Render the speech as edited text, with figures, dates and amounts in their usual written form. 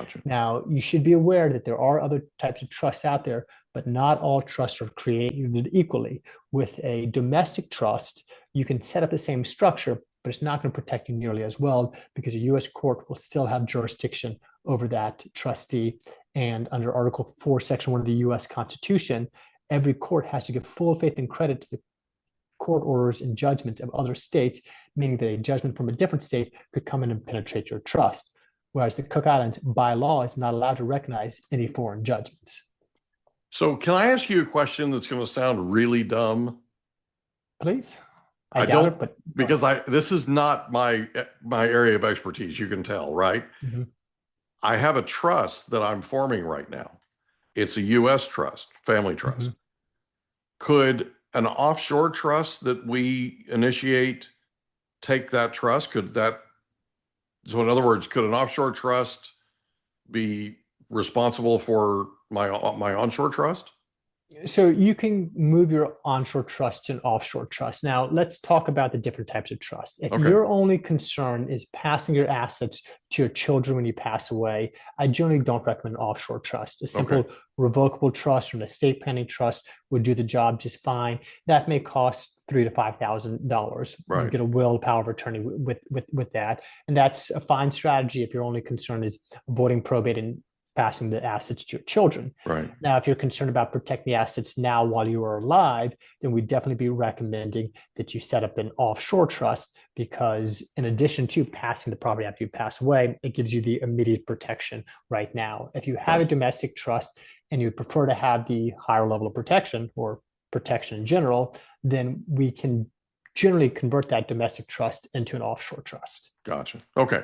Gotcha. Now, you should be aware that there are other types of trusts out there, but not all trusts are created equally. With a domestic trust, you can set up the same structure, but it's not going to protect you nearly as well because a U.S. court will still have jurisdiction over that trustee. And under Article 4, Section 1 of the U.S. Constitution, every court has to give full faith and credit to the court orders and judgments of other states, meaning that a judgment from a different state could come in and penetrate your trust. Whereas the Cook Islands, by law, is not allowed to recognize any foreign judgments. So can I ask you a question that's going to sound really dumb? Please. I I doubt don't, it, but because this is not my area of expertise, you can tell, right? Mhm. I have a trust that I'm forming right now. It's a US trust, family trust. Mhm. Could an offshore trust that we initiate take that trust? So in other words, could an offshore trust be responsible for my onshore trust? So you can move your onshore trust to an offshore trust. Now, let's talk about the different types of trust. If Okay. your only concern is passing your assets to your children when you pass away, I generally don't recommend an offshore trust. A Okay. simple revocable trust or an estate planning trust would do the job just fine. That may cost $3,000 to $5,000. You Right. get a will, power of attorney with that, and that's a fine strategy if your only concern is avoiding probate and passing the assets to your children. Right. Now, if you're concerned about protecting the assets now while you are alive, then we'd definitely be recommending that you set up an offshore trust because, in addition to passing the property after you pass away, it gives you the immediate protection right now. If you have a Gotcha. domestic trust and you prefer to have the higher level of protection or protection in general, then we can generally convert that domestic trust into an offshore trust. Gotcha. Okay.